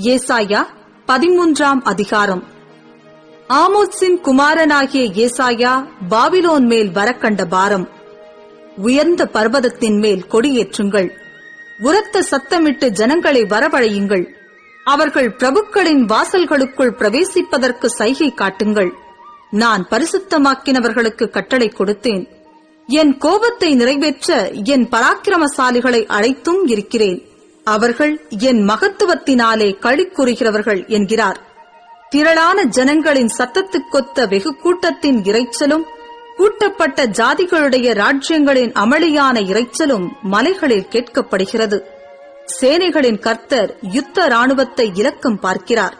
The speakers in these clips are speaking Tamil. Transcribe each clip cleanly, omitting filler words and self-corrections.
ஏசாயா 13ஆம் அதிகாரம். ஆமோத்சின் குமாரனாகிய ஏசாயா பாபிலோன் மேல் வரக்கண்ட பாரம். உயர்ந்த பர்வதத்தின் மேல் கொடியேற்றுங்கள், உரத்த சத்தமிட்டு ஜனங்களை வரவழையுங்கள். அவர்கள் பிரபுக்களின் வாசல்களுக்குள் பிரவேசிப்பதற்கு சைகை காட்டுங்கள். நான் பரிசுத்தமாக்கினவர்களுக்கு கட்டளை கொடுத்தேன். என் கோபத்தை நிறைவேற்ற என் பராக்கிரமசாலிகளை அழைத்தும் இருக்கிறேன். அவர்கள் என் மகத்துவத்தினாலே களி கூறுகிறவர்கள் என்கிறார். திரளான ஜனங்களின் சத்தத்துக்கொத்த வெகு கூட்டத்தின் இரைச்சலும், கூட்டப்பட்ட ஜாதிகளுடைய ராஜ்யங்களின் அமளியான இரைச்சலும் மலைகளில் கேட்கப்படுகிறது. சேனைகளின் கர்த்தர் யுத்த இராணுவத்தை இலக்கம் பார்க்கிறார்.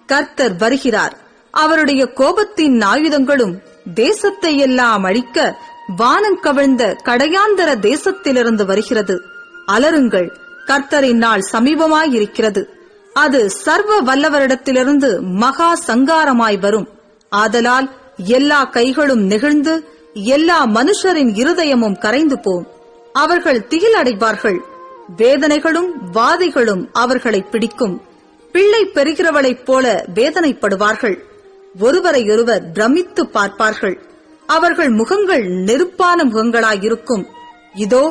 கர்த்தர் வருகிறார். அவருடைய கோபத்தின் ஆயுதங்களும் தேசத்தை எல்லாம் அழிக்க வானம் கவிழ்ந்த கடையாந்தர தேசத்திலிருந்து வருகிறது. அலறுங்கள், கர்த்தரின் நாள் சமீபமாயிருக்கிறது. அது சர்வ வல்லவரிடத்திலிருந்து மகா சங்காரமாய் வரும். ஆதலால் எல்லா கைகளும் நெகிழ்ந்து எல்லா மனுஷரின் இருதயமும் கரைந்து போம். அவர்கள் திகிலடைவார்கள். வேதனைகளும் வாதைகளும் அவர்களை பிடிக்கும். பிள்ளை பெறுகிறவளைப் போல வேதனைப்படுவார்கள். ஒருவரையொருவர் பிரமித்து பார்ப்பார்கள். அவர்கள் முகங்கள் நெருப்பான முகங்களாயிருக்கும். இதோ,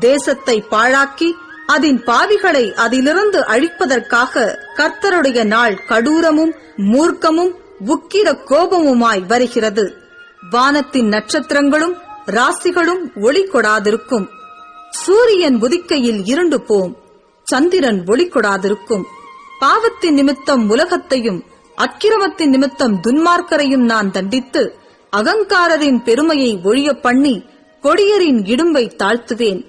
தேசத்தை பாழாக்கி அதன் பாவிகளை அதிலிருந்து அழிப்பதற்காக கர்த்தருடைய நாள் கடூரமும் மூர்க்கமும் உக்கிர கோபமுமாய் வருகிறது. வானத்தின் நட்சத்திரங்களும் ராசிகளும் ஒளி கொடாதிருக்கும். சூரியன் உதிக்கையில் இருண்டு போம், சந்திரன் ஒளி கொடாதிருக்கும். பாவத்தின் நிமித்தம் உலகத்தையும் அக்கிரமத்தின் நிமித்தம் துன்மார்க்கரையும் நான் தண்டித்து அகங்காரரின் பெருமையை ஒழிய பண்ணி கொடியரின் இடும்பை தாழ்த்துவேன்.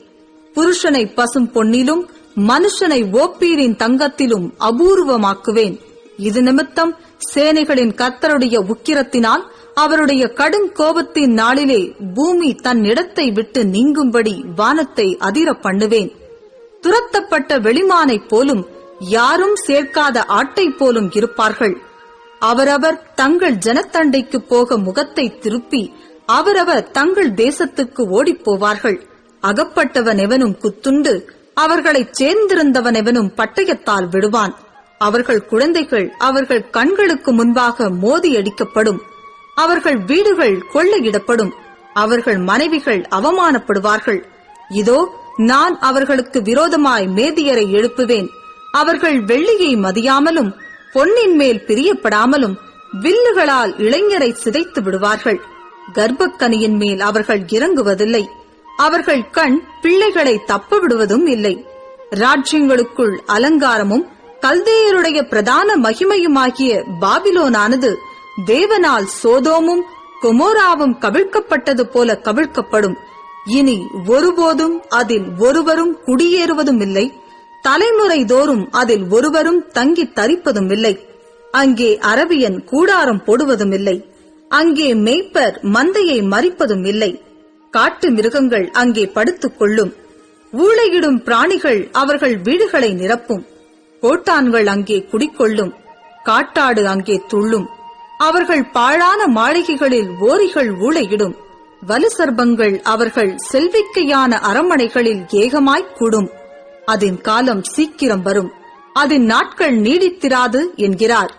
புருஷனை பசும் பொன்னிலும் மனுஷனை ஓப்பீரின் தங்கத்திலும் அபூர்வமாக்குவேன். இது நிமித்தம் சேனைகளின் கர்த்தருடைய உக்கிரத்தினால் அவருடைய கடும் கோபத்தின் நாளிலே பூமி தன் இடத்தை விட்டு நீங்கும்படி வானத்தை அதிர பண்ணுவேன். துரத்தப்பட்ட வெளிமானைப் போலும் யாரும் சேர்க்காத ஆட்டை போலும் இருப்பார்கள். அவரவர் தங்கள் ஜனத்தண்டைக்கு போக முகத்தை திருப்பி அவரவர் தங்கள் தேசத்துக்கு ஓடிப்போவார்கள். அகப்பட்டவன் எவனும் குத்துண்டு அவர்களைச் சேர்ந்திருந்தவன் எவனும் பட்டயத்தால் விடுவான். அவர்கள் குழந்தைகள் அவர்கள் கண்களுக்கு முன்பாக மோதியடிக்கப்படும். அவர்கள் வீடுகள் கொள்ளையிடப்படும். அவர்கள் மனைவிகள் அவமானப்படுவார்கள். இதோ, நான் அவர்களுக்கு விரோதமாய் மேதியரை எழுப்புவேன். அவர்கள் வெள்ளியை மதியாமலும் பொன்னின் மேல் பிரியப்படாமலும் வில்லுகளால் இளைஞரை சிதைத்து விடுவார்கள். கர்ப்பக்கனியின் மேல் அவர்கள் இறங்குவதில்லை. அவர்கள் கண் பிள்ளைகளை தப்ப விடுவதும் இல்லை. ராஜ்யங்களுக்குள் அலங்காரமும் கல்தேயருடைய பிரதான மகிமையுமாகிய பாபிலோனானது தேவனால் சோதோமும் கொமோராவும் கவிழ்க்கப்பட்டது போல கவிழ்க்கப்படும். இனி ஒருபோதும் அதில் ஒருவரும் குடியேறுவதும் இல்லை. தலைமுறை தோறும் அதில் ஒருவரும் தங்கி தரிப்பதும் இல்லை. அங்கே அரபியன் கூடாரம் போடுவதும் இல்லை. அங்கே மேய்ப்பர் மந்தையை மறிப்பதும் இல்லை. காட்டு மிருகங்கள் அங்கே படுத்துக் கொள்ளும். ஊளையிடும் பிராணிகள் அவர்கள் வீடுகளை நிரப்பும். கோட்டான்கள் அங்கே குடிக்கொள்ளும். காட்டாடு அங்கே துள்ளும். அவர்கள் பாழான மாளிகைகளில் ஓரிகள் ஊளையிடும். வலுசர்பங்கள் அவர்கள் செல்விக்கையான அரண்மனைகளில் ஏகமாய்க் கூடும். அதன் காலம் சீக்கிரம் வரும், அதன் நாட்கள் நீடித்திராது என்கிறார்.